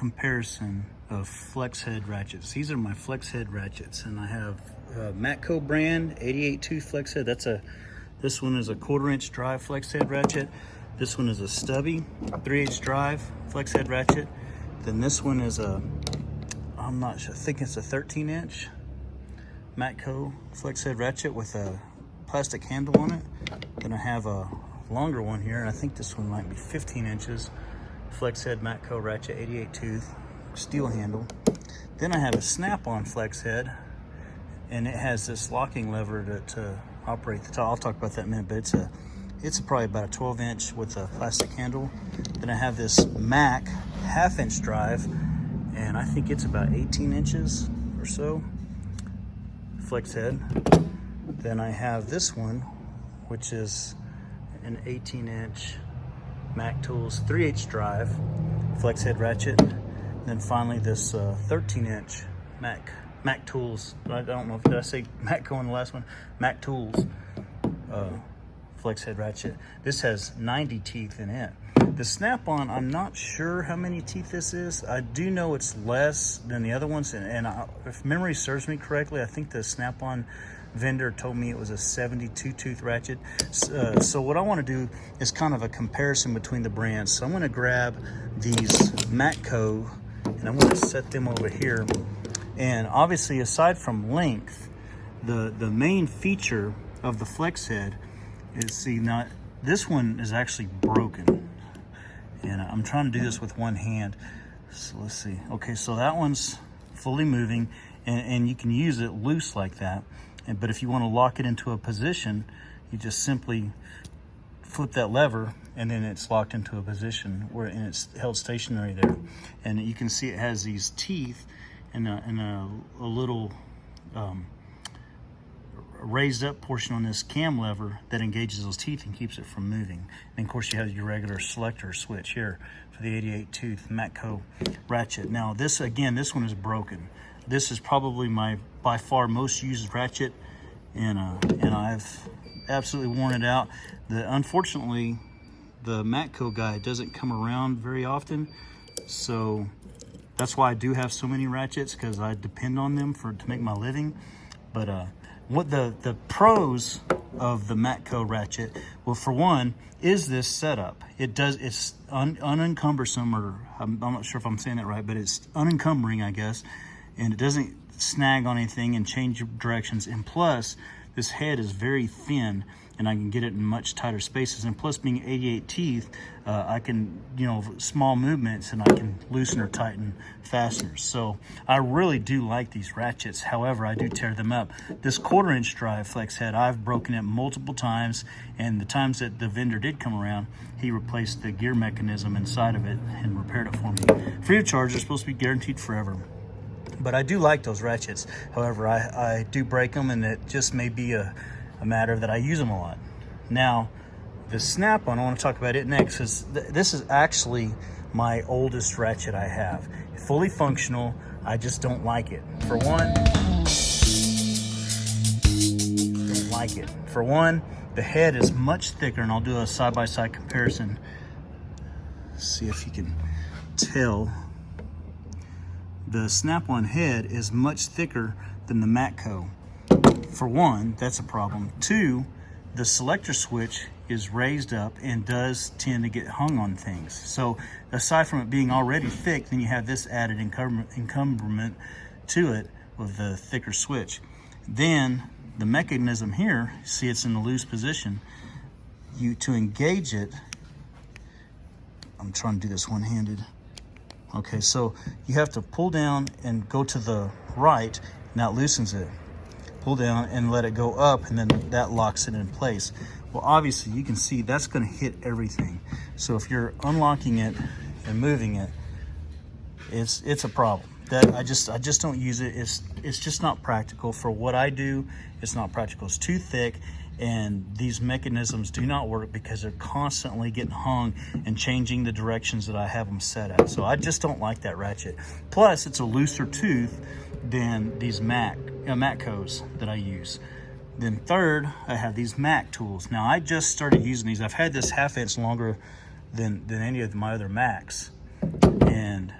comparison of flex head ratchets. These are my flex head ratchets, and I have Matco brand 88 tooth flex head. This one is a 1/4 inch drive flex head ratchet. This one is a stubby 3/8 drive flex head ratchet. Then this one is I'm not sure, I think it's a 13 inch Matco flex head ratchet with a plastic handle on it. Then I have a longer one here, and I think this one might be 15 inches flex head Matco Ratchet 88 tooth steel handle. Then I have a snap-on flex head, and it has this locking lever to operate the top. I'll talk about that in a minute, but it's probably about a 12 inch with a plastic handle. Then I have this Mac 1/2 inch drive, and I think it's about 18 inches or so flex head. Then I have this one, which is an 18 inch Matco Tools 3/8 drive flex head ratchet. And then finally this 13 inch Matco Tools, I don't know if did I say Matco in the last one, Matco Tools flex head ratchet. This has 90 teeth in it. The snap-on, I'm not sure how many teeth this is. I do know it's less than the other ones, and if memory serves me correctly, I think the snap-on vendor told me it was a 72 tooth ratchet. So what I want to do is kind of a comparison between the brands. So I'm going to grab these Matco and I'm going to set them over here. And obviously, aside from length, the main feature of the flex head is, see, not this one is actually broken, and I'm trying to do this with one hand. So let's see. Okay, so that one's fully moving, and you can use it loose like that. But if you want to lock it into a position, you just simply flip that lever, and then it's locked into a position where and it's held stationary there. And you can see it has these teeth and a little raised up portion on this cam lever that engages those teeth and keeps it from moving. And of course, you have your regular selector switch here for the 88 tooth Matco ratchet. Now this one is broken. This is probably my by far most used ratchet, and I've absolutely worn it out. Unfortunately, the Matco guy doesn't come around very often, so that's why I do have so many ratchets, because I depend on them to make my living. But what the pros of the Matco ratchet, well, for one, is this setup. It's unencumbersome, or I'm not sure if I'm saying that right, but it's unencumbering, I guess. And it doesn't snag on anything and change directions. And plus, this head is very thin, and I can get it in much tighter spaces. And plus, being 88 teeth, I can, small movements, and I can loosen or tighten fasteners. So I really do like these ratchets. However, I do tear them up. This 1/4 inch drive flex head, I've broken it multiple times, and the times that the vendor did come around, he replaced the gear mechanism inside of it and repaired it for me. Free of charge. They're supposed to be guaranteed forever. But I do like those ratchets. However, I do break them, and it just may be a matter that I use them a lot. Now, the snap-on, I want to talk about it next, because this is actually my oldest ratchet I have. Fully functional, I just don't like it. For one, don't like it. For one, the head is much thicker, and I'll do a side-by-side comparison. See if you can tell. The snap-on head is much thicker than the Matco. For one, that's a problem. Two, the selector switch is raised up and does tend to get hung on things. So aside from it being already thick, then you have this added encumberment to it with the thicker switch. Then the mechanism here, see, it's in the loose position. To engage it, I'm trying to do this one-handed. Okay, so you have to pull down and go to the right, and that loosens it. Pull down and let it go up, and then that locks it in place. Well, obviously, you can see that's going to hit everything. So if you're unlocking it and moving it, it's a problem. That I just don't use it. It's just not practical for what I do. It's not practical. It's too thick, and these mechanisms do not work because they're constantly getting hung and changing the directions that I have them set at. So I just don't like that ratchet. Plus, it's a looser tooth than these Matcos that I use. Then third, I have these Matco Tools. Now, I just started using these. I've had this 1/2 inch longer than any of my other Macs. And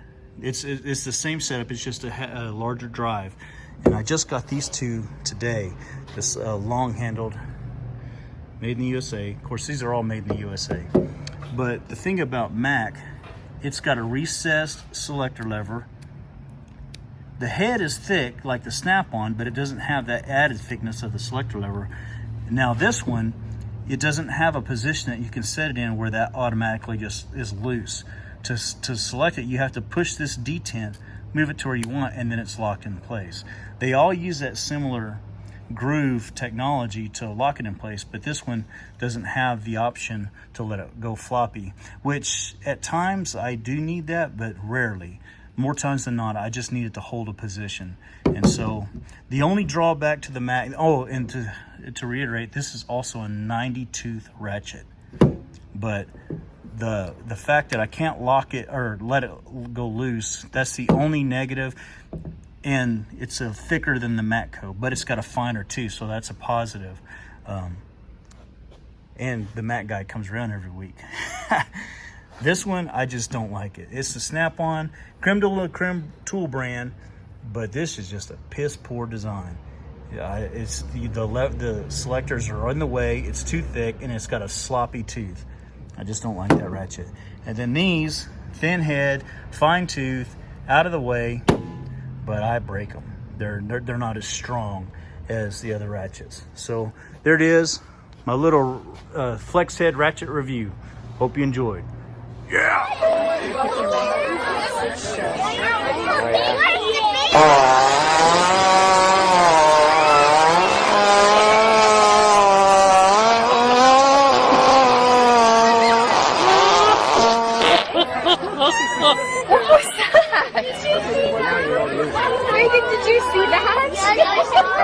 It's the same setup. It's just a larger drive. And I just got these two today. This long-handled, made in the USA. Of course, these are all made in the USA. But the thing about Mac, it's got a recessed selector lever. The head is thick like the snap-on, but it doesn't have that added thickness of the selector lever. Now this one, it doesn't have a position that you can set it in where that automatically just is loose. To select it, you have to push this detent, move it to where you want, and then it's locked in place. They all use that similar groove technology to lock it in place, but this one doesn't have the option to let it go floppy, which at times I do need that, but rarely. More times than not, I just need it to hold a position. And so the only drawback to the Mac, oh, and to reiterate, this is also a 90-tooth ratchet, but the fact that I can't lock it or let it go loose, that's the only negative. And it's thicker than the Matco, but it's got a finer too, so that's a positive. And the Mac guy comes around every week. This one, I just don't like it. It's the Snap-on creme de la creme tool brand, but this is just a piss poor design. It's the selectors are in the way, it's too thick, and it's got a sloppy tooth. I just don't like that ratchet. And then these, thin head, fine tooth, out of the way, but I break them. They're not as strong as the other ratchets. So there it is, my little flex head ratchet review. Hope you enjoyed. Yeah! What was that? Reagan, did you see that?